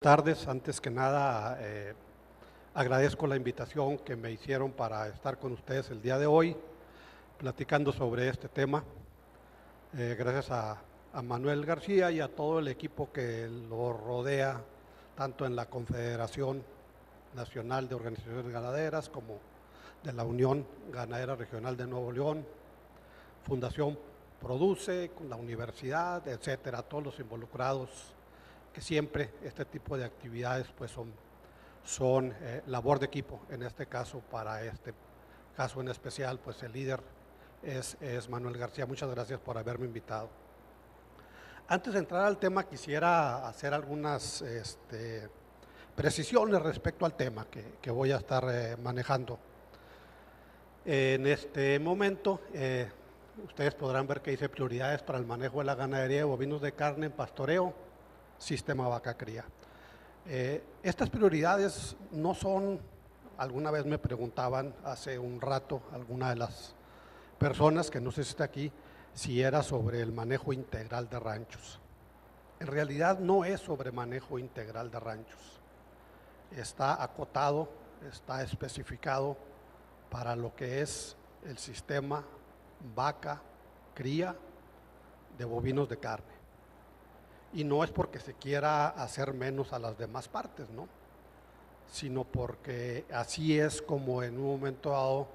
Tardes, antes que nada agradezco la invitación que me hicieron para estar con ustedes el día de hoy platicando sobre este tema. Gracias a Manuel García y a todo el equipo que lo rodea, tanto en la Confederación Nacional de Organizaciones Ganaderas como de la Unión Ganadera Regional de Nuevo León, Fundación Produce, con la universidad, etcétera, todos los involucrados, que siempre este tipo de actividades pues son labor de equipo. En este caso, para este caso en especial, pues el líder es Manuel García. Muchas gracias por haberme invitado. Antes de entrar al tema, quisiera hacer algunas precisiones respecto al tema que voy a estar manejando. En este momento, ustedes podrán ver que dice prioridades para el manejo de la ganadería de bovinos de carne en pastoreo, sistema vaca cría. Estas prioridades no son, alguna vez me preguntaban hace un rato alguna de las personas, que no sé si está aquí, si era sobre el manejo integral de ranchos. En realidad no es sobre manejo integral de ranchos. Está acotado, está especificado para lo que es el sistema vaca cría de bovinos de carne. Y no es porque se quiera hacer menos a las demás partes, ¿no? Sino porque así es como en un momento dado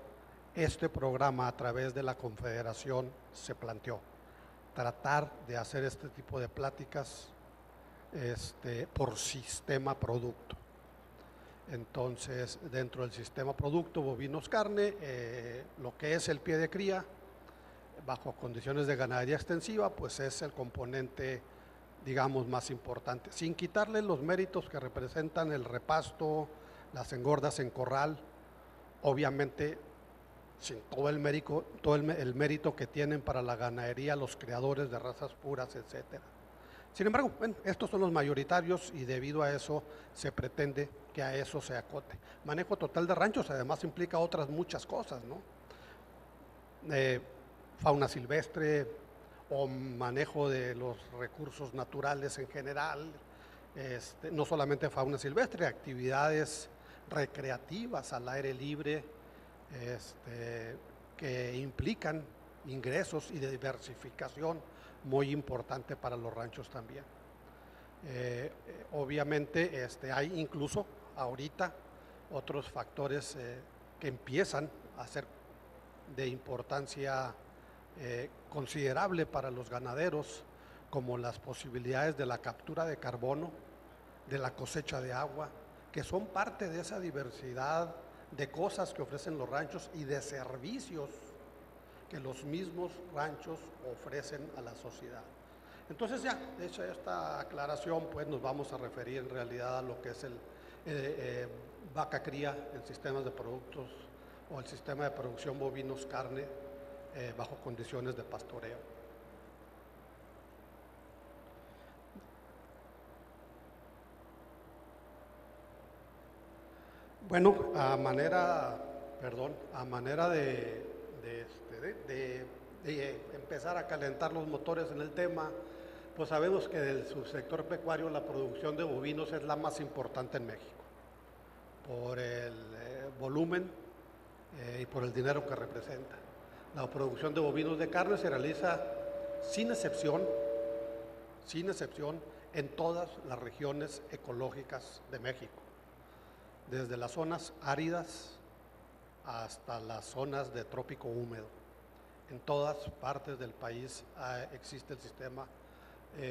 este programa a través de la Confederación se planteó. Tratar de hacer este tipo de pláticas por sistema producto. Entonces, dentro del sistema producto bovinos carne, lo que es el pie de cría, bajo condiciones de ganadería extensiva, pues es el componente, digamos, más importante, sin quitarle los méritos que representan el repasto, las engordas en corral, obviamente sin todo el mérito que tienen para la ganadería los criadores de razas puras, etcétera. Sin embargo, bueno, estos son los mayoritarios y debido a eso se pretende que a eso se acote. Manejo total de ranchos además implica otras muchas cosas, ¿no? Fauna silvestre o manejo de los recursos naturales en general, no solamente fauna silvestre, actividades recreativas al aire libre, que implican ingresos y de diversificación muy importante para los ranchos también. Obviamente hay incluso ahorita otros factores que empiezan a ser de importancia considerable para los ganaderos, como las posibilidades de la captura de carbono, de la cosecha de agua, que son parte de esa diversidad de cosas que ofrecen los ranchos y de servicios que los mismos ranchos ofrecen a la sociedad. Entonces ya, hecha esta aclaración, pues nos vamos a referir en realidad a lo que es el vaca cría en sistemas de productos o el sistema de producción bovinos carne bajo condiciones de pastoreo. Bueno, a manera de empezar a calentar los motores en el tema, pues sabemos que del subsector pecuario la producción de bovinos es la más importante en México, por el volumen y por el dinero que representa. La producción de bovinos de carne se realiza sin excepción, en todas las regiones ecológicas de México, desde las zonas áridas hasta las zonas de trópico húmedo. En todas partes del país existe el sistema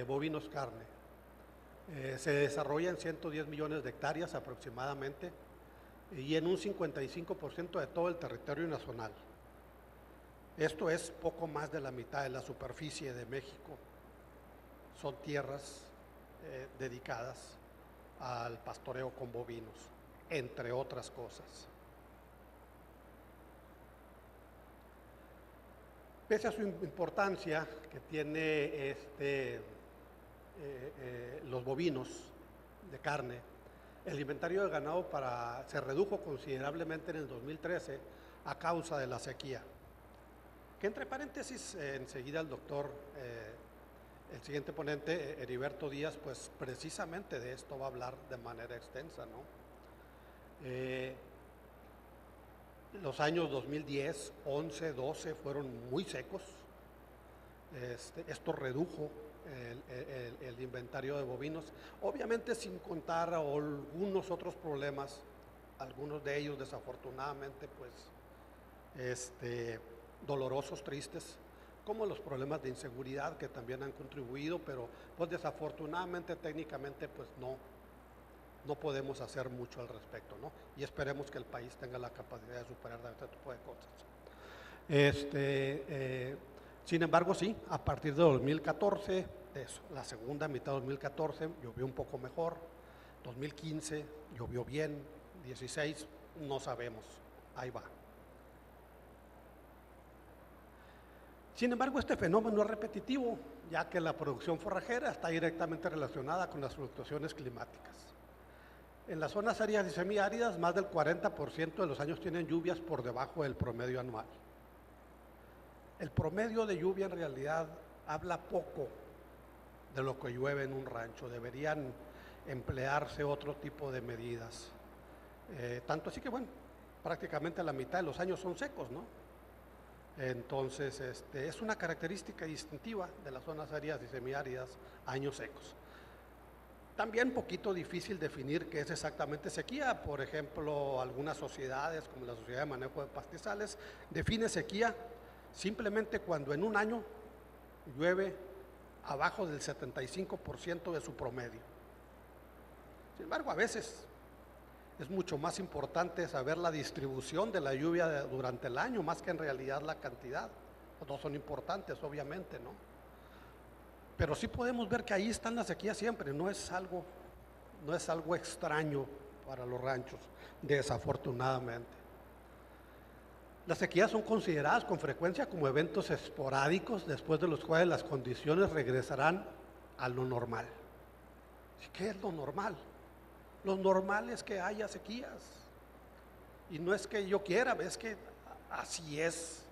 bovinos carne. Se desarrolla en 110 millones de hectáreas aproximadamente y en un 55% de todo el territorio nacional. Esto es poco más de la mitad de la superficie de México. Son tierras dedicadas al pastoreo con bovinos, entre otras cosas. Pese a su importancia que tiene los bovinos de carne, el inventario de ganado se redujo considerablemente en el 2013 a causa de la sequía. Que entre paréntesis, enseguida el doctor el siguiente ponente, Heriberto Díaz, pues precisamente de esto va a hablar de manera extensa, ¿no? Los años 2010, 11, 12 fueron muy secos. Esto redujo el inventario de bovinos, obviamente sin contar algunos otros problemas, algunos de ellos desafortunadamente pues dolorosos, tristes, como los problemas de inseguridad que también han contribuido, pero pues desafortunadamente técnicamente pues no podemos hacer mucho al respecto, ¿no? Y esperemos que el país tenga la capacidad de superar este tipo de cosas. Sin embargo, sí, a partir de 2014, la segunda mitad de 2014 llovió un poco mejor, 2015 llovió bien, 16 no sabemos, ahí va. Sin embargo, este fenómeno es repetitivo, ya que la producción forrajera está directamente relacionada con las fluctuaciones climáticas. En las zonas áridas y semiáridas, más del 40% de los años tienen lluvias por debajo del promedio anual. El promedio de lluvia en realidad habla poco de lo que llueve en un rancho. Deberían emplearse otro tipo de medidas. Tanto así que, bueno, prácticamente la mitad de los años son secos, ¿no? Entonces, es una característica distintiva de las zonas áridas y semiáridas, años secos. También un poquito difícil definir qué es exactamente sequía. Por ejemplo, algunas sociedades, como la Sociedad de Manejo de Pastizales, define sequía simplemente cuando en un año llueve abajo del 75% de su promedio. Sin embargo, a veces es mucho más importante saber la distribución de la lluvia durante el año, más que en realidad la cantidad. Los dos son importantes, obviamente, ¿no? Pero sí podemos ver que ahí están las sequías siempre, no es algo extraño para los ranchos, desafortunadamente. Las sequías son consideradas con frecuencia como eventos esporádicos, después de los cuales las condiciones regresarán a lo normal. ¿Qué es lo normal? Lo normal es que haya sequías. Y no es que yo quiera, es que así es.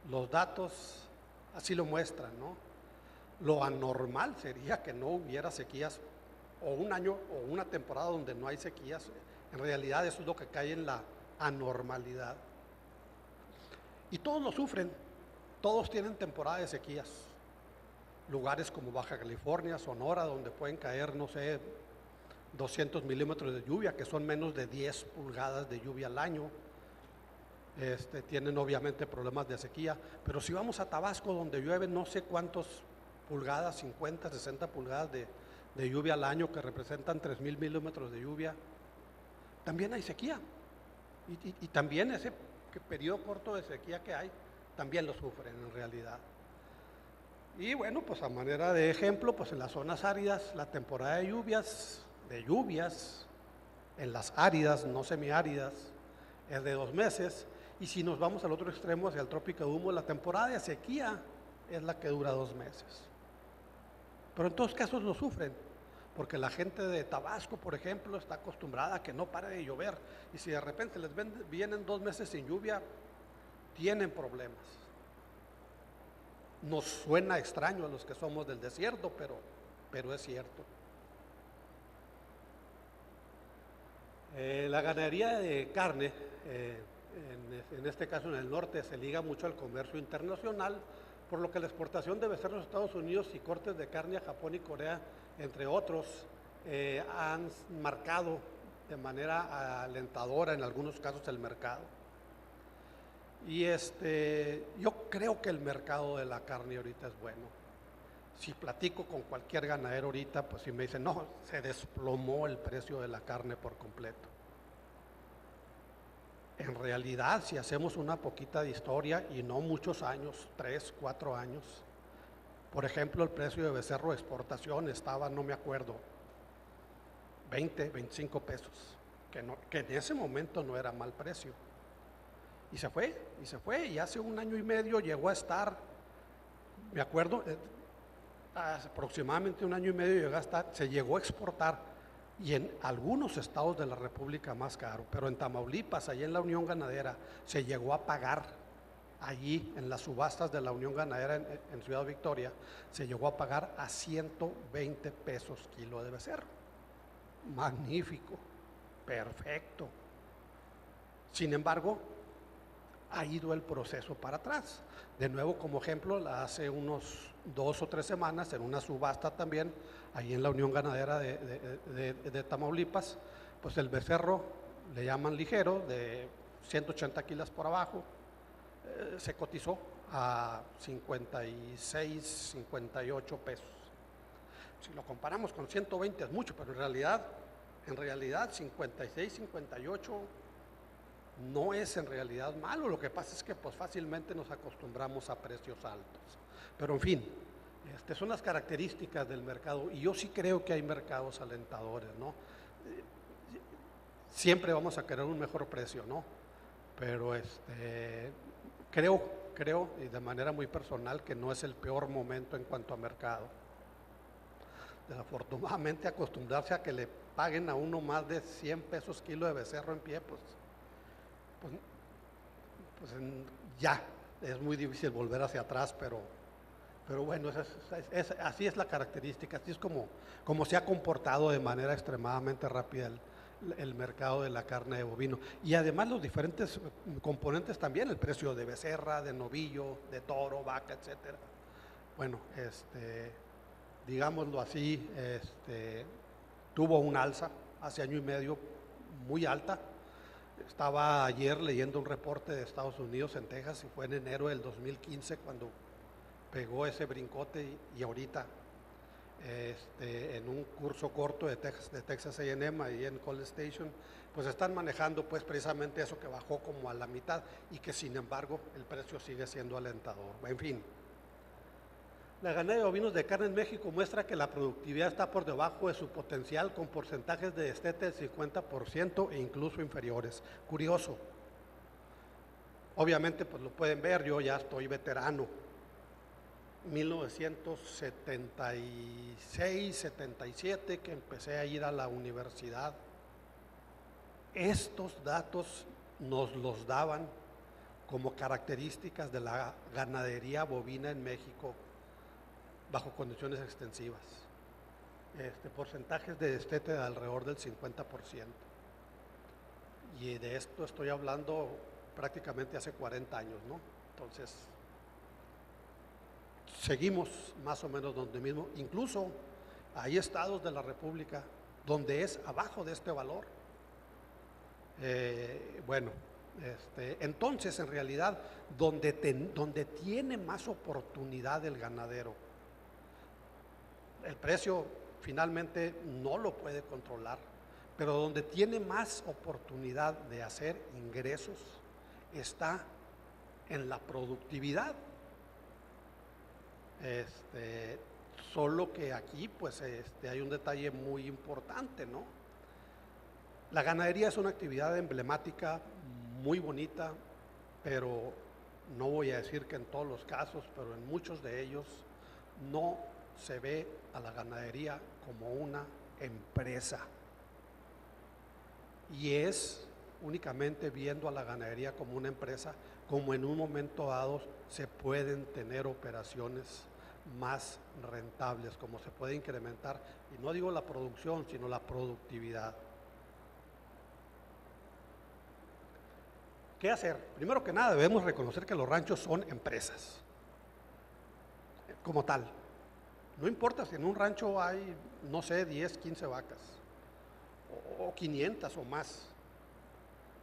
Los datos así lo muestran, ¿no? Lo anormal sería que no hubiera sequías, o un año o una temporada donde no hay sequías. En realidad eso es lo que cae en la anormalidad. Y todos lo sufren, todos tienen temporada de sequías. Lugares como Baja California, Sonora, donde pueden caer, no sé, 200 milímetros de lluvia, que son menos de 10 pulgadas de lluvia al año. Tienen obviamente problemas de sequía, pero si vamos a Tabasco, donde llueve no sé cuántas pulgadas, 50, 60 pulgadas de lluvia al año, que representan 3,000 milímetros de lluvia, también hay sequía. Y también ese periodo corto de sequía que hay, también lo sufren en realidad. Y bueno, pues a manera de ejemplo, pues en las zonas áridas, la temporada de lluvias, en las áridas, no semiáridas, es de 2 meses, y si nos vamos al otro extremo, hacia el trópico de humo, la temporada de sequía es la que dura 2 meses. Pero en todos casos lo sufren, porque la gente de Tabasco, por ejemplo, está acostumbrada a que no pare de llover, y si de repente vienen 2 meses sin lluvia, tienen problemas. Nos suena extraño a los que somos del desierto, pero es cierto. La ganadería de carne, en este caso en el norte, se liga mucho al comercio internacional, por lo que la exportación de becerros a Estados Unidos y cortes de carne a Japón y Corea, entre otros, han marcado de manera alentadora en algunos casos el mercado. Y yo creo que el mercado de la carne ahorita es bueno. Si platico con cualquier ganadero ahorita, pues si me dicen, no, se desplomó el precio de la carne por completo. En realidad, si hacemos una poquita de historia, y no muchos años, 3, 4 años, por ejemplo, el precio de becerro de exportación estaba, no me acuerdo, 20, 25 pesos, que en ese momento no era mal precio. Y se fue, y hace 1 año y medio llegó a estar, me acuerdo, aproximadamente 1 año y medio llegó a estar, se llegó a exportar, y en algunos estados de la República más caro, pero en Tamaulipas, allá en la Unión Ganadera, se llegó a pagar allí en las subastas de la Unión Ganadera en Ciudad Victoria, se llegó a pagar a 120 pesos kilo de becerro. Magnífico, perfecto. Sin embargo, ha ido el proceso para atrás. De nuevo, como ejemplo, hace unos 2 o 3 semanas, en una subasta también, ahí en la Unión Ganadera de Tamaulipas, pues el becerro, le llaman ligero, de 180 kilos por abajo, se cotizó a 56, 58 pesos. Si lo comparamos con 120 es mucho, pero en realidad 56, 58 no es en realidad malo. Lo que pasa es que pues fácilmente nos acostumbramos a precios altos. Pero en fin, son las características del mercado, y yo sí creo que hay mercados alentadores, ¿no? Siempre vamos a querer un mejor precio, ¿no? Pero creo, y de manera muy personal, que no es el peor momento en cuanto a mercado. Desafortunadamente, acostumbrarse a que le paguen a uno más de 100 pesos kilo de becerro en pie, pues ya es muy difícil volver hacia atrás, pero bueno, así es la característica, así es como se ha comportado de manera extremadamente rápida el mercado de la carne de bovino. Y además los diferentes componentes también, el precio de becerra, de novillo, de toro, vaca, etcétera. Bueno, digámoslo así, tuvo un alza hace año y medio muy alta. Estaba ayer leyendo un reporte de Estados Unidos en Texas, y fue en enero del 2015 cuando pegó ese brincote, y ahorita en un curso corto de Texas A&M ahí en College Station, pues están manejando pues precisamente eso, que bajó como a la mitad y que sin embargo el precio sigue siendo alentador. En fin, la ganadería de bovinos de carne en México muestra que la productividad está por debajo de su potencial, con porcentajes de destete del 50% e incluso inferiores. Curioso. Obviamente pues lo pueden ver, yo ya estoy veterano. 1976, 77, que empecé a ir a la universidad, estos datos nos los daban como características de la ganadería bovina en México bajo condiciones extensivas. Porcentajes de destete de alrededor del 50%. Y de esto estoy hablando prácticamente hace 40 años, ¿no? Entonces, seguimos más o menos donde mismo. Incluso hay estados de la República donde es abajo de este valor. Entonces, en realidad, donde tiene más oportunidad el ganadero, el precio finalmente no lo puede controlar, pero donde tiene más oportunidad de hacer ingresos está en la productividad. Solo que aquí pues hay un detalle muy importante, ¿no? La ganadería es una actividad emblemática, muy bonita, pero no voy a decir que en todos los casos, pero en muchos de ellos no se ve a la ganadería como una empresa, y es únicamente viendo a la ganadería como una empresa como en un momento dado se pueden tener operaciones más rentables, como se puede incrementar, y no digo la producción, sino la productividad. ¿Qué hacer? Primero que nada, debemos reconocer que los ranchos son empresas, como tal. No importa si en un rancho hay, no sé, 10, 15 vacas, o 500 o más.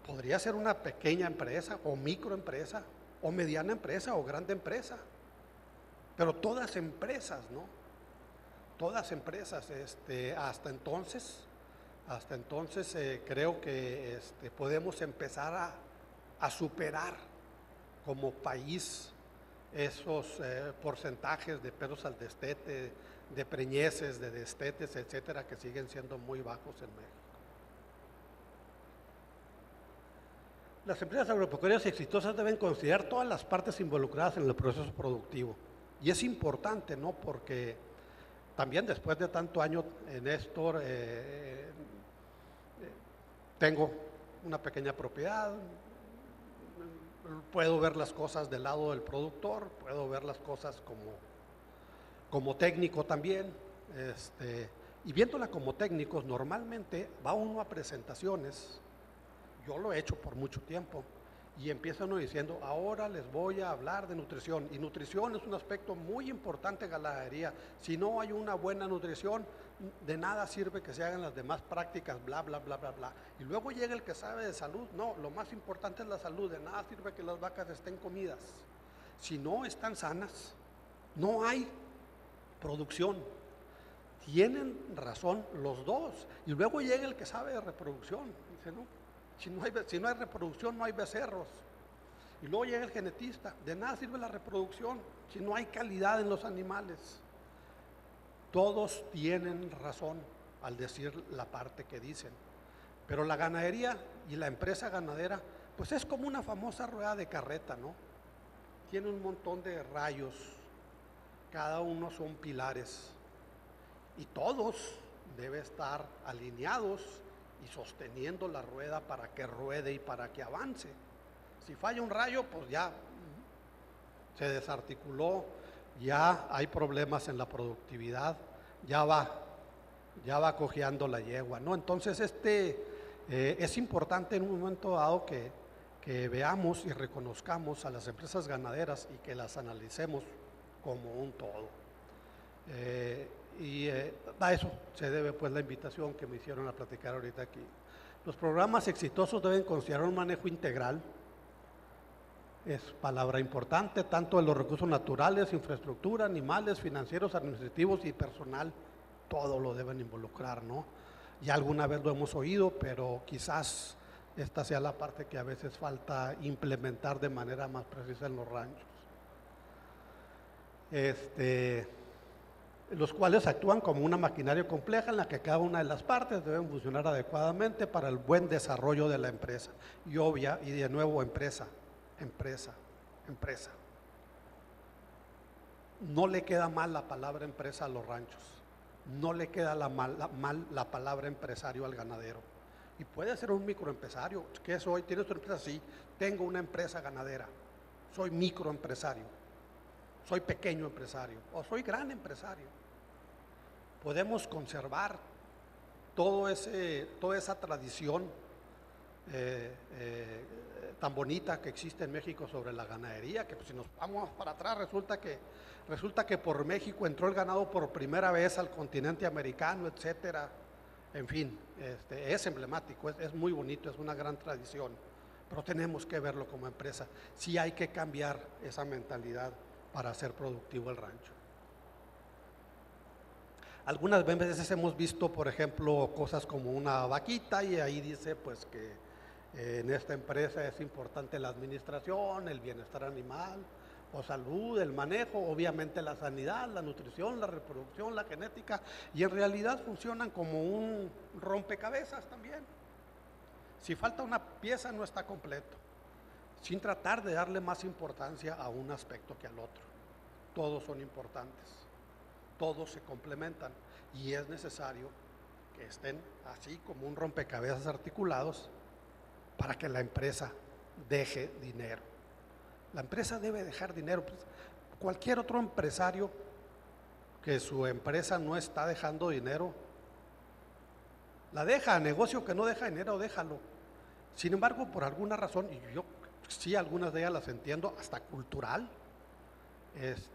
Podría ser una pequeña empresa, o microempresa, o mediana empresa, o grande empresa. Pero todas empresas, ¿no? Todas empresas. Hasta entonces creo que podemos empezar a superar como país esos porcentajes de perros al destete, de preñeces, de destetes, etcétera, que siguen siendo muy bajos en México. Las empresas agropecuarias exitosas deben considerar todas las partes involucradas en el proceso productivo. Y es importante, ¿no? Porque también después de tanto año, Néstor, tengo una pequeña propiedad, puedo ver las cosas del lado del productor, puedo ver las cosas como técnico también, y viéndola como técnicos, normalmente va uno a presentaciones, yo lo he hecho por mucho tiempo, y empieza uno diciendo, ahora les voy a hablar de nutrición, y nutrición es un aspecto muy importante en ganadería. Si no hay una buena nutrición, de nada sirve que se hagan las demás prácticas, bla, bla, bla, bla, bla. Y luego llega el que sabe de salud, no, lo más importante es la salud, de nada sirve que las vacas estén comidas. Si no están sanas, no hay producción. Tienen razón los dos. Y luego llega el que sabe de reproducción, dice, no, si no hay reproducción, no hay becerros. Y luego llega el genetista, de nada sirve la reproducción si no hay calidad en los animales. Todos tienen razón al decir la parte que dicen, pero la ganadería y la empresa ganadera, pues es como una famosa rueda de carreta, ¿no? Tiene un montón de rayos, cada uno son pilares, y todos deben estar alineados y sosteniendo la rueda para que ruede y para que avance. Si falla un rayo, pues ya se desarticuló, ya hay problemas en la productividad, ya va cojeando la yegua, ¿no? Entonces es importante en un momento dado que veamos y reconozcamos a las empresas ganaderas y que las analicemos como un todo. A eso se debe pues la invitación que me hicieron a platicar ahorita aquí. Los programas exitosos deben considerar un manejo integral, es palabra importante, tanto de los recursos naturales, infraestructura, animales, financieros, administrativos y personal, todo lo deben involucrar, ¿no? Ya alguna vez lo hemos oído, pero quizás esta sea la parte que a veces falta implementar de manera más precisa en los ranchos. Los cuales actúan como una maquinaria compleja en la que cada una de las partes deben funcionar adecuadamente para el buen desarrollo de la empresa. Y de nuevo empresa. No le queda mal la palabra empresa a los ranchos, no le queda mal la palabra empresario al ganadero. Y puede ser un microempresario. ¿Qué soy? ¿Tienes tu empresa? Sí, tengo una empresa ganadera, soy microempresario, soy pequeño empresario o soy gran empresario. Podemos conservar toda esa tradición tan bonita que existe en México sobre la ganadería, que pues, si nos vamos para atrás resulta que por México entró el ganado por primera vez al continente americano, etcétera. En fin, es emblemático, es muy bonito, es una gran tradición, pero tenemos que verlo como empresa. Sí hay que cambiar esa mentalidad para hacer productivo el rancho. Algunas veces hemos visto, por ejemplo, cosas como una vaquita y ahí dice pues que en esta empresa es importante la administración, el bienestar animal o salud, el manejo, obviamente la sanidad, la nutrición, la reproducción, la genética, y en realidad funcionan como un rompecabezas también. Si falta una pieza no está completo, sin tratar de darle más importancia a un aspecto que al otro. Todos son importantes, todos se complementan y es necesario que estén así como un rompecabezas articulados para que la empresa deje dinero. La empresa debe dejar dinero. Cualquier otro empresario que su empresa no está dejando dinero, la deja. Negocio que no deja dinero, déjalo. Sin embargo, por alguna razón, y yo sí algunas de ellas las entiendo, hasta cultural,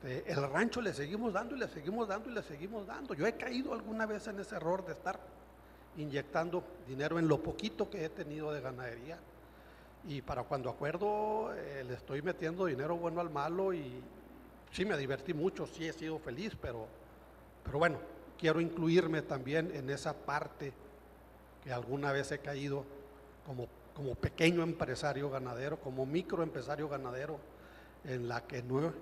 el rancho le seguimos dando y le seguimos dando y le seguimos dando. Yo he caído alguna vez en ese error de estar inyectando dinero en lo poquito que he tenido de ganadería, y para cuando acuerdo le estoy metiendo dinero bueno al malo, y sí me divertí mucho, sí he sido feliz, pero bueno, quiero incluirme también en esa parte que alguna vez he caído como pequeño empresario ganadero, como microempresario ganadero, en la que no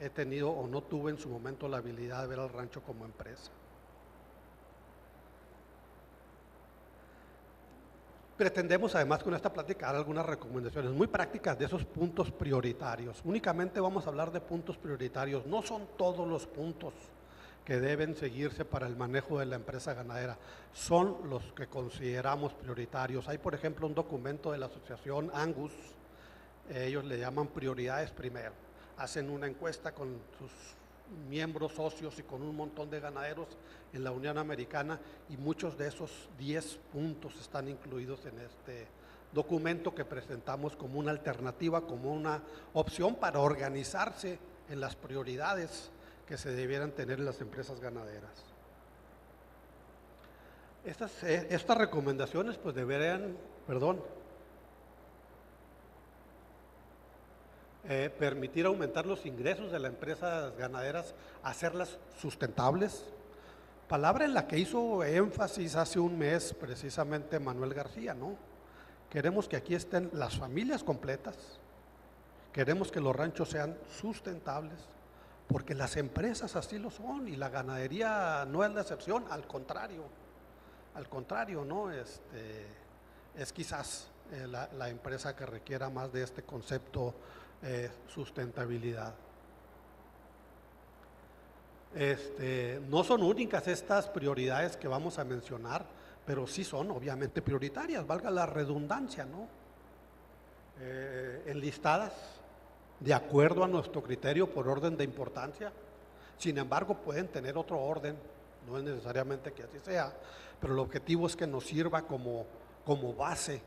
he tenido o no tuve en su momento la habilidad de ver al rancho como empresa. Pretendemos además con esta plática dar algunas recomendaciones muy prácticas de esos puntos prioritarios. Únicamente vamos a hablar de puntos prioritarios, no son todos los puntos que deben seguirse para el manejo de la empresa ganadera, son los que consideramos prioritarios. Hay por ejemplo un documento de la asociación Angus, ellos le llaman prioridades primero. Hacen una encuesta con sus miembros socios y con un montón de ganaderos en la Unión Americana, y muchos de esos 10 puntos están incluidos en este documento que presentamos como una alternativa, como una opción para organizarse en las prioridades que se debieran tener en las empresas ganaderas. Estas recomendaciones pues deberían, permitir aumentar los ingresos de las empresas ganaderas, hacerlas sustentables, palabra en la que hizo énfasis hace un mes precisamente Manuel García, ¿no? Queremos que aquí estén las familias completas, queremos que los ranchos sean sustentables, porque las empresas así lo son y la ganadería no es la excepción, al contrario, ¿no? Es quizás la empresa que requiera más de este concepto sustentabilidad. No son únicas estas prioridades que vamos a mencionar, pero sí son obviamente prioritarias, valga la redundancia, ¿no? Enlistadas de acuerdo a nuestro criterio por orden de importancia. Sin embargo, pueden tener otro orden, no es necesariamente que así sea, pero el objetivo es que nos sirva como base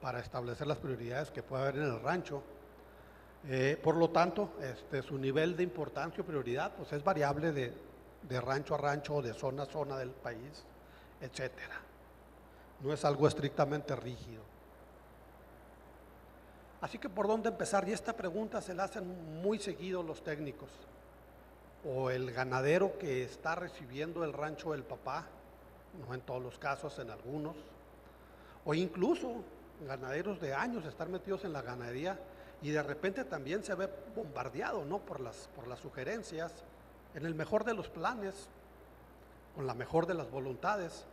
para establecer las prioridades que puede haber en el rancho. Por lo tanto, su nivel de importancia o prioridad pues es variable de rancho a rancho, de zona a zona del país, etcétera. No es algo estrictamente rígido. Así que ¿por dónde empezar? Y esta pregunta se la hacen muy seguido los técnicos. O el ganadero que está recibiendo el rancho del papá, no en todos los casos, en algunos. O incluso ganaderos de años estar metidos en la ganadería y de repente también se ve bombardeado, ¿no? por las sugerencias, en el mejor de los planes, con la mejor de las voluntades,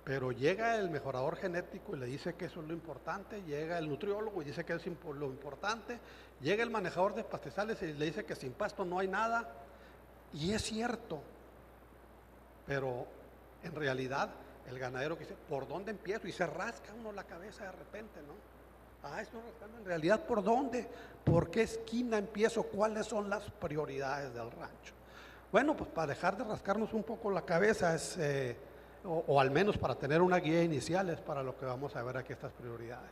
pero llega el mejorador genético y le dice que eso es lo importante, llega el nutriólogo y dice que es lo importante, llega el manejador de pastizales y le dice que sin pasto no hay nada, y es cierto, pero en realidad el ganadero que dice, ¿por dónde empiezo? Y se rasca uno la cabeza de repente, ¿no? Estoy rascando, en realidad, ¿por dónde? ¿Por qué esquina empiezo? ¿Cuáles son las prioridades del rancho? Bueno, pues para dejar de rascarnos un poco la cabeza o al menos para tener una guía inicial es para lo que vamos a ver aquí estas prioridades.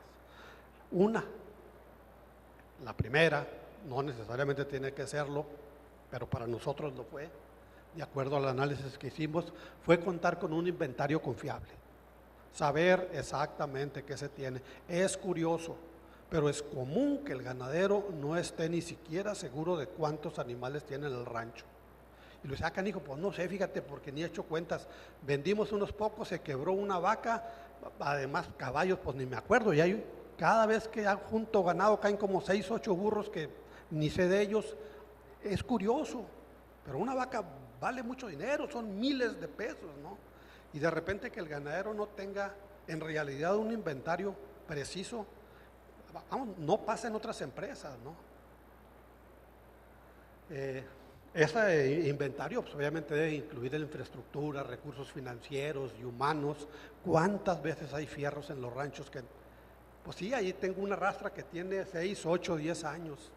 La primera, no necesariamente tiene que serlo, pero para nosotros lo fue, de acuerdo al análisis que hicimos, fue contar con un inventario confiable. Saber exactamente qué se tiene. Es curioso, pero es común que el ganadero no esté ni siquiera seguro de cuántos animales tiene en el rancho. Y le dice, canijo, pues no sé, fíjate, porque ni he hecho cuentas. Vendimos unos pocos, se quebró una vaca, además caballos, pues ni me acuerdo. Y cada vez que junto ganado caen como 6, 8 burros que ni sé de ellos. Es curioso, pero una vaca vale mucho dinero, son miles de pesos, ¿no? Y de repente que el ganadero no tenga en realidad un inventario preciso, no pasa en otras empresas, ¿no? Ese inventario pues, obviamente debe incluir la infraestructura, recursos financieros y humanos. ¿Cuántas veces hay fierros en los ranchos que, pues sí, ahí tengo una rastra que tiene 6, 8, 10 años?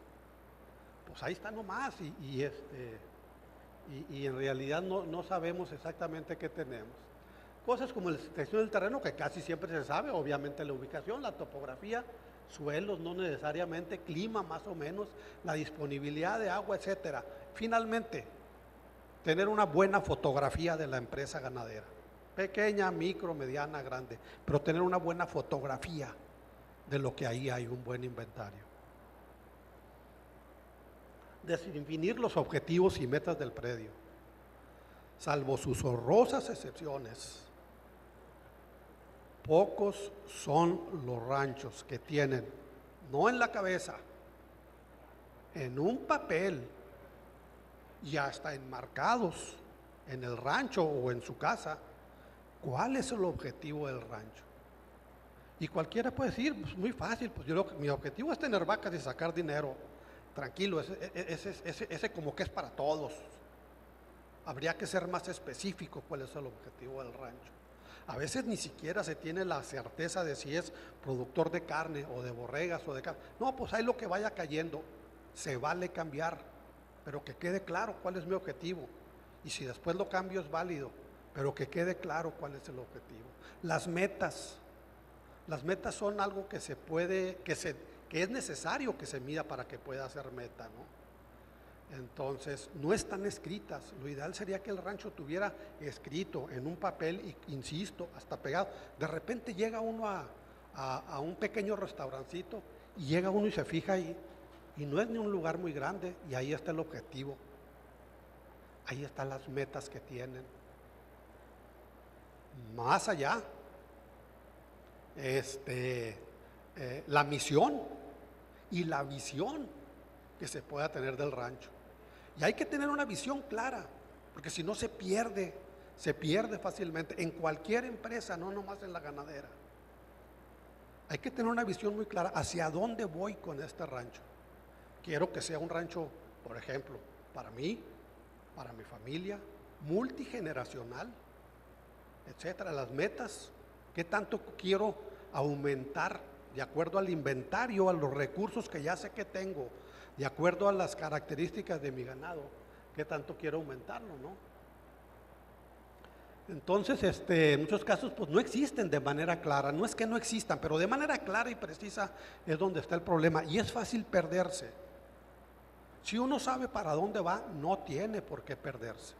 Pues ahí está nomás y en realidad no sabemos exactamente qué tenemos. Cosas como la extensión del terreno, que casi siempre se sabe, obviamente la ubicación, la topografía, suelos, no necesariamente, clima más o menos, la disponibilidad de agua, etcétera. Finalmente, tener una buena fotografía de la empresa ganadera, pequeña, micro, mediana, grande, pero tener una buena fotografía de lo que ahí hay, un buen inventario. Definir los objetivos y metas del predio, salvo sus honrosas excepciones. Pocos son los ranchos que tienen, no en la cabeza, en un papel y hasta enmarcados en el rancho o en su casa, cuál es el objetivo del rancho. Y cualquiera puede decir, pues muy fácil, pues mi objetivo es tener vacas y sacar dinero. Tranquilo, ese como que es para todos. Habría que ser más específico cuál es el objetivo del rancho. A veces ni siquiera se tiene la certeza de si es productor de carne o de borregas o de carne. No, pues ahí lo que vaya cayendo, se vale cambiar, pero que quede claro cuál es mi objetivo. Y si después lo cambio es válido, pero que quede claro cuál es el objetivo. Las metas son algo que se puede, que es necesario que se mida para que pueda ser meta, ¿no? Entonces, no están escritas. Lo ideal sería que el rancho tuviera escrito en un papel, y insisto, hasta pegado. De repente llega uno a un pequeño restaurancito y llega uno y se fija ahí, y no es ni un lugar muy grande, y ahí está el objetivo. Ahí están las metas que tienen. Más allá, la misión y la visión que se pueda tener del rancho. Y hay que tener una visión clara, porque si no se pierde fácilmente en cualquier empresa, no nomás en la ganadera. Hay que tener una visión muy clara hacia dónde voy con este rancho. Quiero que sea un rancho, por ejemplo, para mí, para mi familia, multigeneracional, etcétera. Las metas, qué tanto quiero aumentar de acuerdo al inventario, a los recursos que ya sé que tengo, de acuerdo a las características de mi ganado, qué tanto quiero aumentarlo, ¿no? Entonces, en muchos casos, pues no existen de manera clara. No es que no existan, pero de manera clara y precisa es donde está el problema, y es fácil perderse. Si uno sabe para dónde va, no tiene por qué perderse.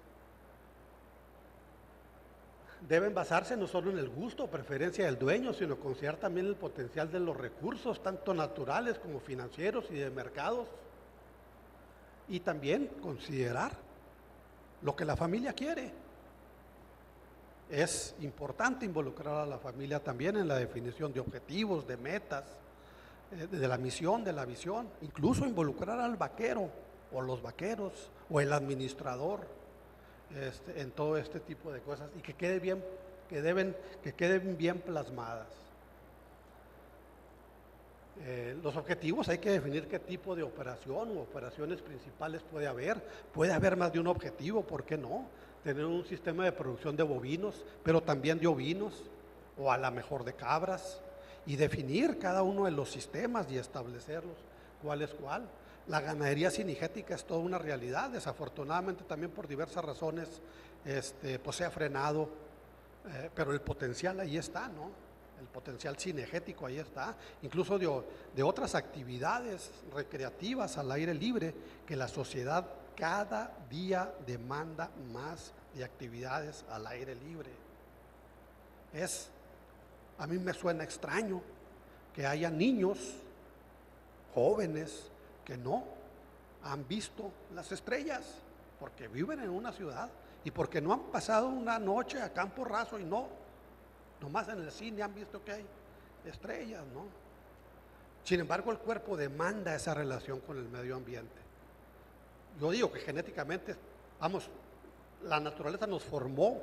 Deben basarse no solo en el gusto o preferencia del dueño, sino considerar también el potencial de los recursos, tanto naturales como financieros y de mercados. Y también considerar lo que la familia quiere. Es importante involucrar a la familia también en la definición de objetivos, de metas, de la misión, de la visión. Incluso involucrar al vaquero o los vaqueros o el administrador en todo este tipo de cosas, y que queden bien plasmadas. Los objetivos hay que definir qué tipo de operación o operaciones principales puede haber. Puede haber más de un objetivo, ¿por qué no? Tener un sistema de producción de bovinos, pero también de ovinos, o a lo mejor de cabras, y definir cada uno de los sistemas y establecerlos, cuál es cuál. La ganadería cinegética es toda una realidad. Desafortunadamente también por diversas razones pues se ha frenado, pero el potencial ahí está, ¿no? El potencial cinegético ahí está, incluso de otras actividades recreativas al aire libre, que la sociedad cada día demanda más de actividades al aire libre. A mí me suena extraño que haya niños, jóvenes, que no han visto las estrellas, porque viven en una ciudad y porque no han pasado una noche a campo raso y nomás en el cine han visto que hay estrellas, ¿no? Sin embargo, el cuerpo demanda esa relación con el medio ambiente. Yo digo que genéticamente, la naturaleza nos formó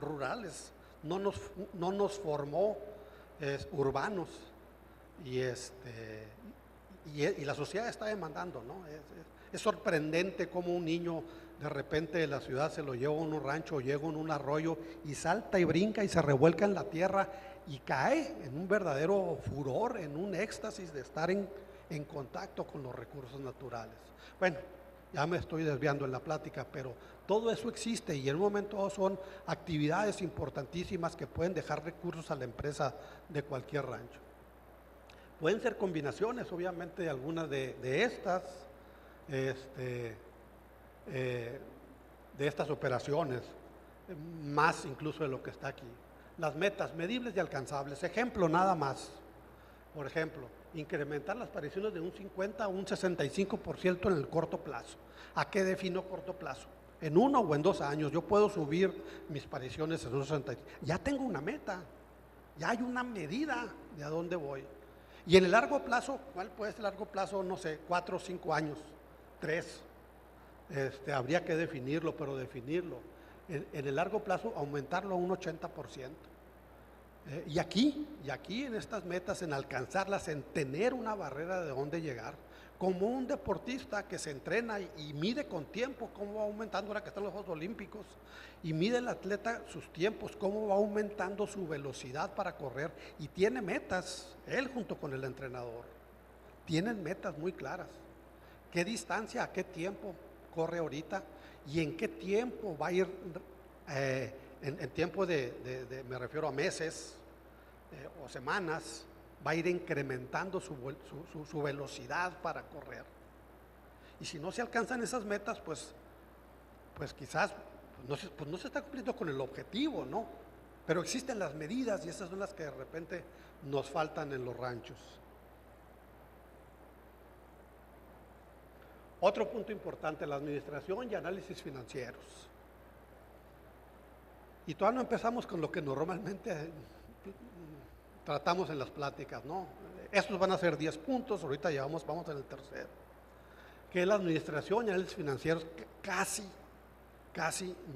rurales, no nos formó urbanos, y la sociedad está demandando, ¿no? Es sorprendente cómo un niño de repente de la ciudad se lo lleva a un rancho, o llega en un arroyo y salta y brinca y se revuelca en la tierra y cae en un verdadero furor, en un éxtasis de estar en contacto con los recursos naturales. Bueno, ya me estoy desviando en la plática, pero todo eso existe, y en un momento son actividades importantísimas que pueden dejar recursos a la empresa de cualquier rancho. Pueden ser combinaciones, obviamente, de algunas de estas operaciones, más incluso de lo que está aquí. Las metas medibles y alcanzables. Ejemplo nada más. Por ejemplo, incrementar las pariciones de un 50 a un 65% en el corto plazo. ¿A qué defino corto plazo? En 1 o en 2 años yo puedo subir mis pariciones en un 65%. Ya tengo una meta, ya hay una medida de a dónde voy. Y en el largo plazo, ¿cuál puede ser el largo plazo? No sé, 4 o 5 años, 3. Habría que definirlo, pero definirlo. En el largo plazo, aumentarlo a un 80%. Y aquí en estas metas, en alcanzarlas, en tener una barrera de dónde llegar, como un deportista que se entrena y mide con tiempo cómo va aumentando, ahora que están los Juegos Olímpicos, y mide el atleta sus tiempos, cómo va aumentando su velocidad para correr, y tiene metas, él junto con el entrenador, tienen metas muy claras. ¿Qué distancia, a qué tiempo corre ahorita? ¿Y en qué tiempo va a ir, en tiempo me refiero a meses o semanas, va a ir incrementando su velocidad para correr? Y si no se alcanzan esas metas, pues quizás pues no se está cumpliendo con el objetivo, ¿no? Pero existen las medidas y esas son las que de repente nos faltan en los ranchos. Otro punto importante, la administración y análisis financieros. Y todavía no empezamos con lo que normalmente tratamos en las pláticas, ¿no? Estos van a ser 10 puntos, ahorita vamos en el tercero. Que es la administración y análisis financieros, que casi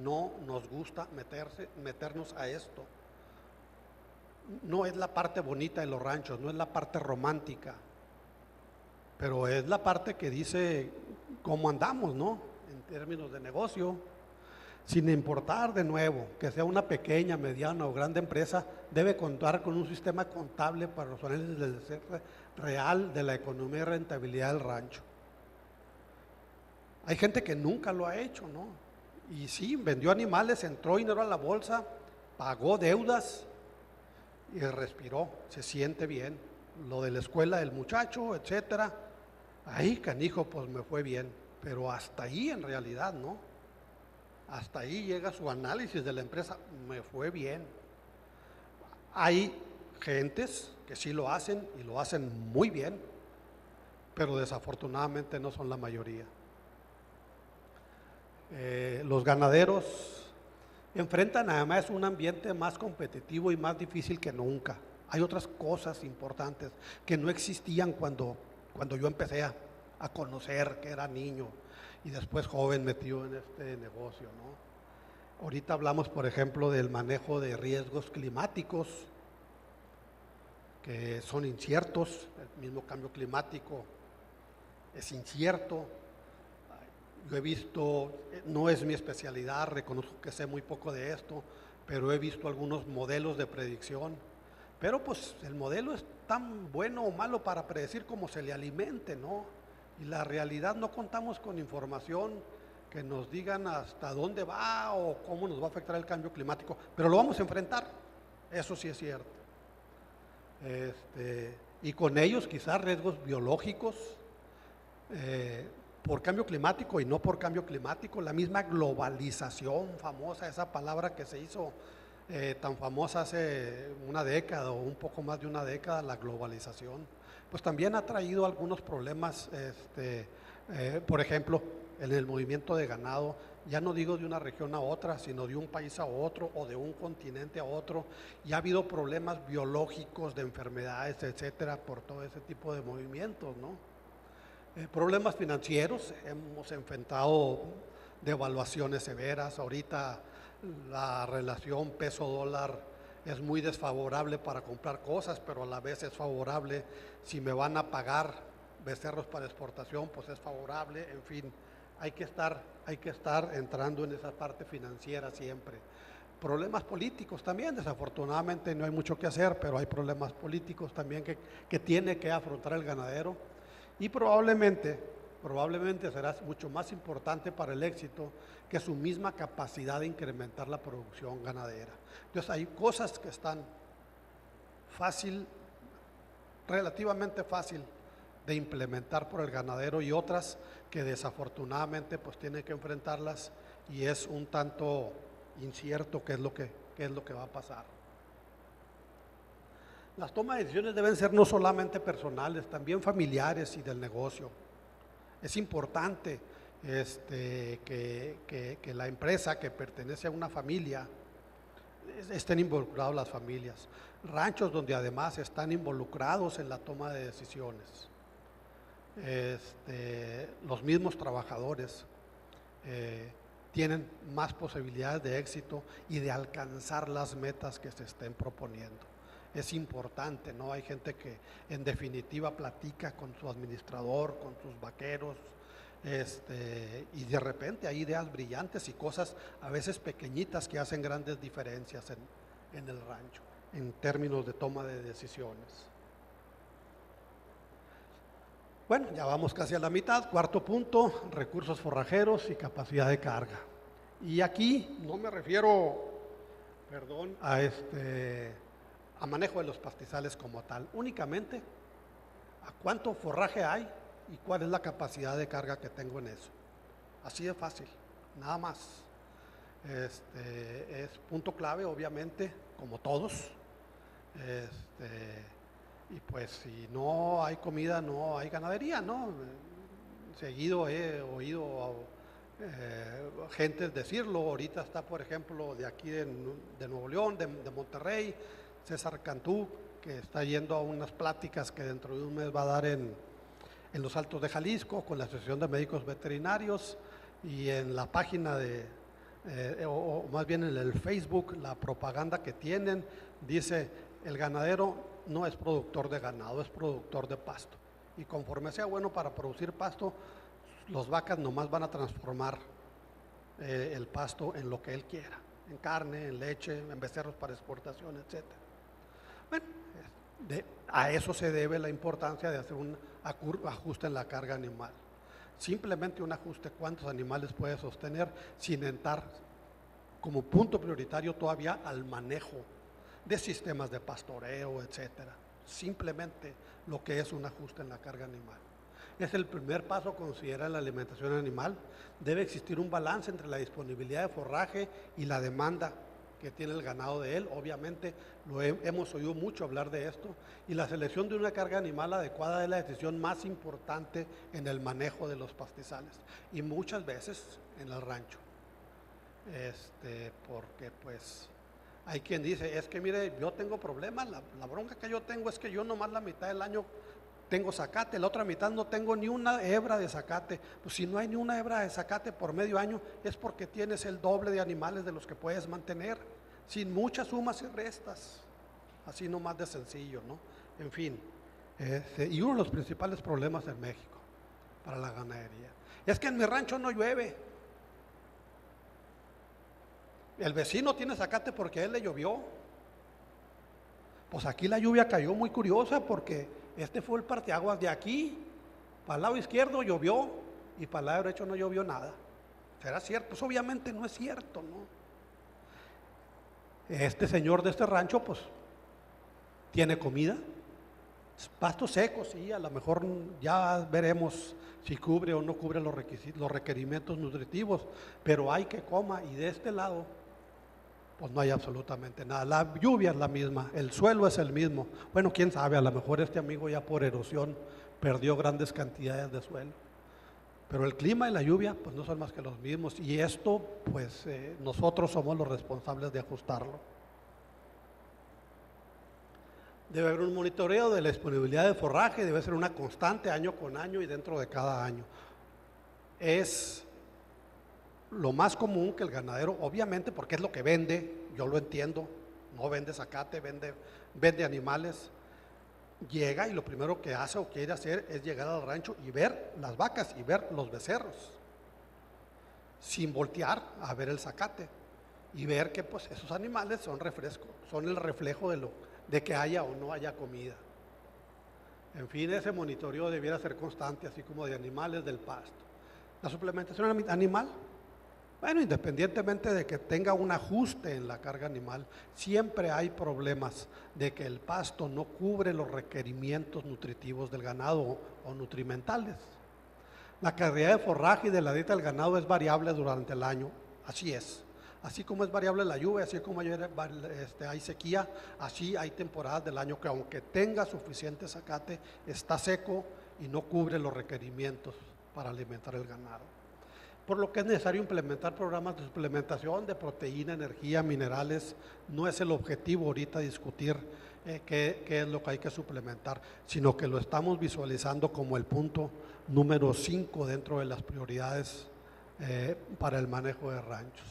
no nos gusta meternos a esto. No es la parte bonita de los ranchos, no es la parte romántica, pero es la parte que dice cómo andamos, ¿no? En términos de negocio, sin importar de nuevo que sea una pequeña, mediana o grande empresa, debe contar con un sistema contable para los análisis del cierre real de la economía y rentabilidad del rancho. Hay gente que nunca lo ha hecho, ¿no? Y sí, vendió animales, entró dinero a la bolsa, pagó deudas y respiró, se siente bien. Lo de la escuela del muchacho, etcétera, ahí canijo, pues me fue bien, pero hasta ahí en realidad, ¿no? Hasta ahí llega su análisis de la empresa, me fue bien. Hay gentes que sí lo hacen y lo hacen muy bien, pero desafortunadamente no son la mayoría. Los ganaderos enfrentan además un ambiente más competitivo y más difícil que nunca. Hay otras cosas importantes que no existían cuando yo empecé a conocer, que era niño y después joven metido en este negocio, ¿no? Ahorita hablamos, por ejemplo, del manejo de riesgos climáticos, que son inciertos. El mismo cambio climático es incierto. Yo he visto, no es mi especialidad, reconozco que sé muy poco de esto, pero he visto algunos modelos de predicción. Pero pues el modelo es tan bueno o malo para predecir como se le alimente, ¿no? Y la realidad, no contamos con información que nos digan hasta dónde va o cómo nos va a afectar el cambio climático, pero lo vamos a enfrentar, eso sí es cierto. Y con ellos quizás riesgos biológicos, por cambio climático y no por cambio climático, la misma globalización famosa, esa palabra que se hizo tan famosa hace una década o un poco más de una década, la globalización, pues también ha traído algunos problemas, por ejemplo, en el movimiento de ganado, ya no digo de una región a otra, sino de un país a otro o de un continente a otro, y ha habido problemas biológicos, de enfermedades, etcétera, por todo ese tipo de movimientos, ¿no? Problemas financieros, hemos enfrentado devaluaciones severas. Ahorita la relación peso-dólar es muy desfavorable para comprar cosas, pero a la vez es favorable si me van a pagar becerros para exportación, pues es favorable. En fin, hay que estar entrando en esa parte financiera siempre. Problemas políticos también, desafortunadamente no hay mucho que hacer, pero hay problemas políticos también que tiene que afrontar el ganadero. Y probablemente será mucho más importante para el éxito que su misma capacidad de incrementar la producción ganadera. Entonces hay cosas que están relativamente fácil de implementar por el ganadero y otras que desafortunadamente pues tiene que enfrentarlas y es un tanto incierto qué es lo que va a pasar. Las tomas de decisiones deben ser no solamente personales, también familiares y del negocio. Es importante que la empresa que pertenece a una familia estén involucradas las familias. Ranchos donde además están involucrados en la toma de decisiones. Los mismos trabajadores tienen más posibilidades de éxito y de alcanzar las metas que se estén proponiendo. es importante, ¿no? Hay gente que en definitiva platica con su administrador, con sus vaqueros, y de repente hay ideas brillantes y cosas a veces pequeñitas que hacen grandes diferencias en el rancho, en términos de toma de decisiones. Bueno, ya vamos casi a la mitad. Cuarto punto, recursos forrajeros y capacidad de carga. Y aquí no me refiero, perdón, a manejo de los pastizales como tal, únicamente a cuánto forraje hay y cuál es la capacidad de carga que tengo en eso. Así de fácil, nada más. Es punto clave, obviamente, como todos. Y pues si no hay comida, no hay ganadería, ¿no? Seguido he oído gente decirlo. Ahorita está, por ejemplo, de aquí de Nuevo León, de Monterrey, César Cantú, que está yendo a unas pláticas que dentro de un mes va a dar en los Altos de Jalisco con la Asociación de Médicos Veterinarios, y en la página o más bien en el Facebook, la propaganda que tienen, dice: el ganadero no es productor de ganado, es productor de pasto. Y conforme sea bueno para producir pasto, los vacas nomás van a transformar el pasto en lo que él quiera, en carne, en leche, en becerros para exportación, etc. Bueno, a eso se debe la importancia de hacer un ajuste en la carga animal. Simplemente un ajuste, cuántos animales puede sostener, sin entrar como punto prioritario todavía al manejo de sistemas de pastoreo, etcétera. Simplemente lo que es un ajuste en la carga animal. Es el primer paso a considerar en la alimentación animal. Debe existir un balance entre la disponibilidad de forraje y la demanda que tiene el ganado de él. Obviamente hemos oído mucho hablar de esto, y la selección de una carga animal adecuada es la decisión más importante en el manejo de los pastizales, y muchas veces en el rancho. Porque pues hay quien dice: es que mire, yo tengo problemas, la bronca que yo tengo es que yo nomás la mitad del año tengo zacate, la otra mitad no tengo ni una hebra de zacate. Pues si no hay ni una hebra de zacate por medio año, es porque tienes el doble de animales de los que puedes mantener, sin muchas sumas y restas, así nomás de sencillo, ¿no? En fin, y uno de los principales problemas en México para la ganadería es que en mi rancho no llueve. El vecino tiene zacate porque a él le llovió. Pues aquí la lluvia cayó muy curiosa, porque fue el parteaguas. De aquí para el lado izquierdo llovió y para el lado derecho no llovió nada. ¿Será cierto? Pues obviamente no es cierto, ¿no? Este señor de este rancho pues tiene comida, pastos secos, sí, a lo mejor ya veremos si cubre o no cubre los requisitos, los requerimientos nutritivos, pero hay que coma. Y de este lado pues no hay absolutamente nada. La lluvia es la misma, el suelo es el mismo. Bueno, quién sabe, a lo mejor este amigo ya por erosión perdió grandes cantidades de suelo, pero el clima y la lluvia pues no son más que los mismos, y esto pues nosotros somos los responsables de ajustarlo. Debe haber un monitoreo de la disponibilidad de forraje, debe ser una constante año con año y dentro de cada año. Es lo más común que el ganadero, obviamente porque es lo que vende, yo lo entiendo, no vende zacate, vende animales, llega y lo primero que hace o quiere hacer es llegar al rancho y ver las vacas y ver los becerros, sin voltear a ver el zacate, y ver que pues esos animales son el reflejo de que haya o no haya comida. En fin, ese monitoreo debiera ser constante, así como de animales, del pasto. La suplementación animal, bueno, independientemente de que tenga un ajuste en la carga animal, siempre hay problemas de que el pasto no cubre los requerimientos nutritivos del ganado o nutrimentales. La cantidad de forraje y de la dieta del ganado es variable durante el año, así es. Así como es variable la lluvia, así como hay sequía, así hay temporadas del año que aunque tenga suficiente zacate, está seco y no cubre los requerimientos para alimentar el ganado. Por lo que es necesario implementar programas de suplementación de proteína, energía, minerales. No es el objetivo ahorita discutir qué es lo que hay que suplementar, sino que lo estamos visualizando como el punto número 5 dentro de las prioridades para el manejo de ranchos.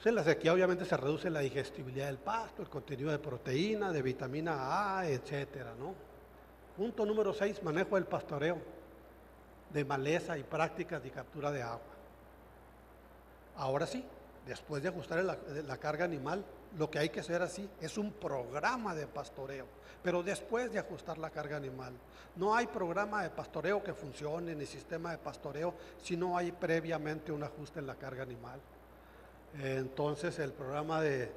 Pues en la sequía obviamente se reduce la digestibilidad del pasto, el contenido de proteína, de vitamina A, etcétera, ¿no? Punto número 6, manejo del pastoreo, de maleza y prácticas de captura de agua. Ahora sí, después de ajustar la carga animal, lo que hay que hacer así es un programa de pastoreo, pero después de ajustar la carga animal. No hay programa de pastoreo que funcione, ni sistema de pastoreo, si no hay previamente un ajuste en la carga animal. Entonces el programa de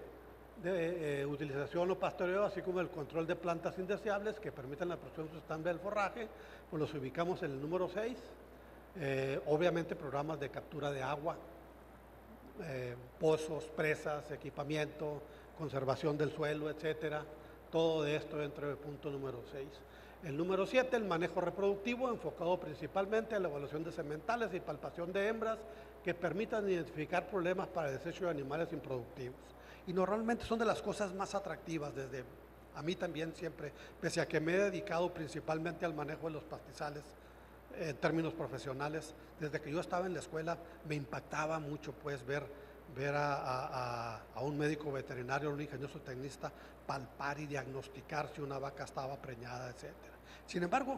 utilización o pastoreo, así como el control de plantas indeseables que permiten la producción sustentable del forraje, pues los ubicamos en el número 6. Obviamente programas de captura de agua, pozos, presas, equipamiento, conservación del suelo, etcétera. Todo de esto dentro del punto número 6. El número 7, el manejo reproductivo, enfocado principalmente a la evaluación de sementales y palpación de hembras que permitan identificar problemas para el desecho de animales improductivos. Y normalmente son de las cosas más atractivas, desde a mí también siempre, pese a que me he dedicado principalmente al manejo de los pastizales en términos profesionales. Desde que yo estaba en la escuela me impactaba mucho pues ver a un médico veterinario, un ingenioso tecnista, palpar y diagnosticar si una vaca estaba preñada, etcétera. Sin embargo,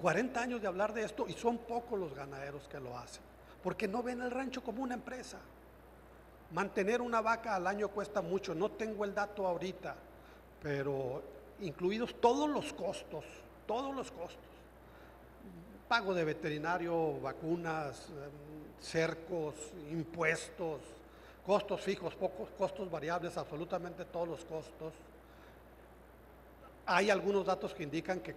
40 años de hablar de esto y son pocos los ganaderos que lo hacen, porque no ven el rancho como una empresa. Mantener una vaca al año cuesta mucho, no tengo el dato ahorita, pero incluidos todos los costos, pago de veterinario, vacunas, cercos, impuestos, costos fijos, pocos costos variables, absolutamente todos los costos. Hay algunos datos que indican que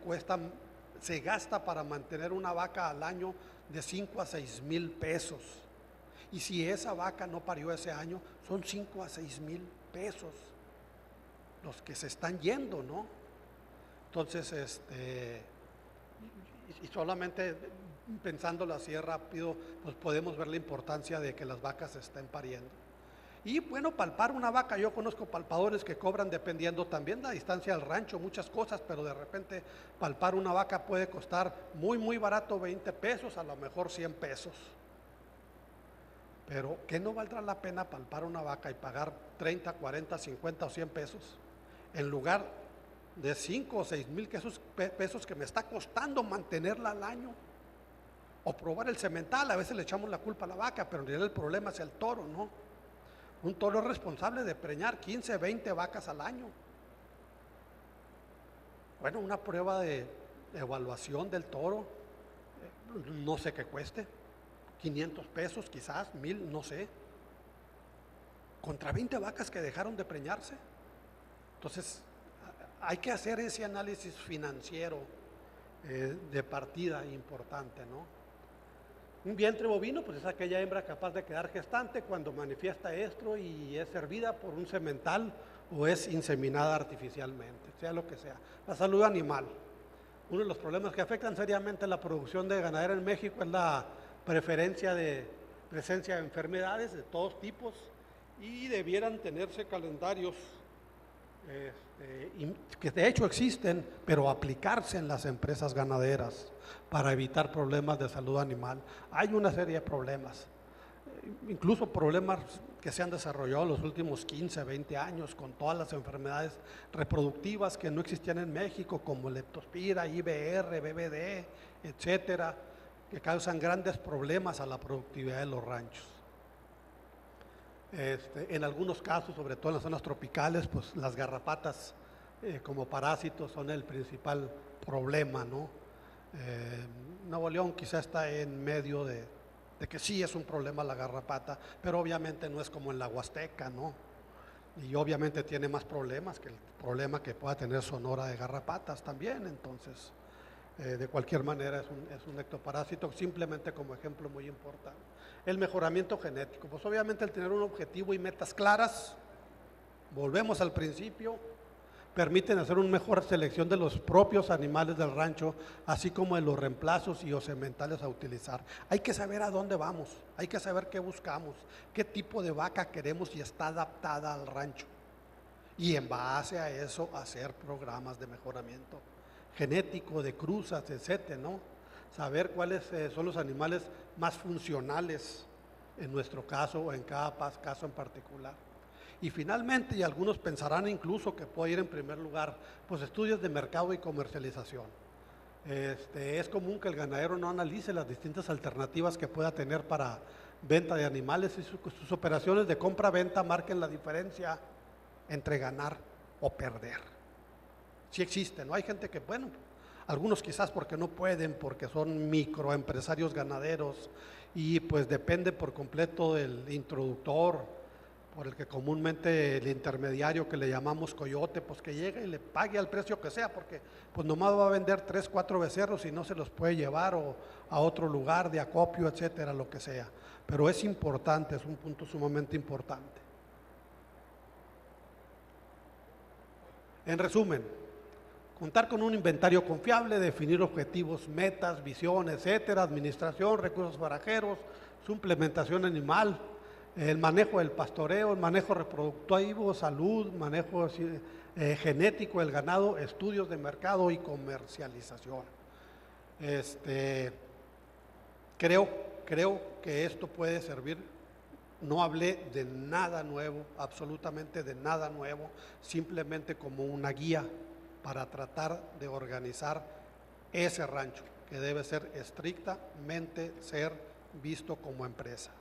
se gasta para mantener una vaca al año de 5 a 6 mil pesos. Y si esa vaca no parió ese año, son 5 a 6 mil pesos los que se están yendo, ¿no? Entonces, y solamente pensándolo así rápido, pues podemos ver la importancia de que las vacas se estén pariendo. Y bueno, palpar una vaca, yo conozco palpadores que cobran dependiendo también la distancia al rancho, muchas cosas, pero de repente palpar una vaca puede costar muy barato 20 pesos, a lo mejor 100 pesos. Pero ¿qué no valdrá la pena palpar una vaca y pagar 30, 40, 50 o 100 pesos en lugar de 5 o 6 mil pesos que me está costando mantenerla al año? O probar el semental, a veces le echamos la culpa a la vaca, pero en realidad el problema es el toro, ¿no? Un toro es responsable de preñar 15, 20 vacas al año. Bueno, una prueba de evaluación del toro, no sé qué cueste, 500 pesos quizás, 1000, no sé, contra 20 vacas que dejaron de preñarse. Entonces, hay que hacer ese análisis financiero de partida importante, ¿no? Un vientre bovino, pues es aquella hembra capaz de quedar gestante cuando manifiesta estro y es servida por un semental o es inseminada artificialmente, sea lo que sea. La salud animal. Uno de los problemas que afectan seriamente la producción de ganadera en México es la presencia de enfermedades de todos tipos, y debieran tenerse calendarios que de hecho existen, pero aplicarse en las empresas ganaderas para evitar problemas de salud animal. Hay una serie de problemas, incluso problemas que se han desarrollado en los últimos 15, 20 años con todas las enfermedades reproductivas que no existían en México, como leptospira, IBR, BBD, etcétera, que causan grandes problemas a la productividad de los ranchos. En algunos casos, sobre todo en las zonas tropicales, pues las garrapatas como parásitos son el principal problema, ¿no? Nuevo León quizá está en medio de que sí es un problema la garrapata, pero obviamente no es como en la Huasteca, ¿no? Y obviamente tiene más problemas que el problema que pueda tener Sonora de garrapatas también. Entonces, de cualquier manera es un ectoparásito, simplemente como ejemplo muy importante. El mejoramiento genético, pues obviamente el tener un objetivo y metas claras, volvemos al principio, permiten hacer una mejor selección de los propios animales del rancho, así como de los reemplazos y o sementales a utilizar. Hay que saber a dónde vamos, hay que saber qué buscamos, qué tipo de vaca queremos y está adaptada al rancho. Y en base a eso hacer programas de mejoramiento genético, de cruzas, etcétera, ¿no? Saber cuáles son los animales más funcionales en nuestro caso o en cada caso en particular. Y finalmente, y algunos pensarán incluso que puede ir en primer lugar, pues estudios de mercado y comercialización. Es común que el ganadero no analice las distintas alternativas que pueda tener para venta de animales y sus operaciones de compra-venta marquen la diferencia entre ganar o perder. Sí existe, ¿no? Hay gente que, bueno, algunos quizás porque no pueden, porque son microempresarios ganaderos y pues depende por completo del introductor, por el que comúnmente el intermediario que le llamamos coyote, pues que llegue y le pague al precio que sea, porque pues nomás va a vender 3, 4 becerros y no se los puede llevar o a otro lugar de acopio, etcétera, lo que sea. Pero es importante, es un punto sumamente importante. En resumen, contar con un inventario confiable, definir objetivos, metas, visión, etcétera, administración, recursos barajeros, suplementación animal, el manejo del pastoreo, el manejo reproductivo, salud, manejo genético del ganado, estudios de mercado y comercialización. Creo que esto puede servir. No hablé de nada nuevo, absolutamente de nada nuevo, simplemente como una guía para tratar de organizar ese rancho, que debe ser estrictamente ser visto como empresa.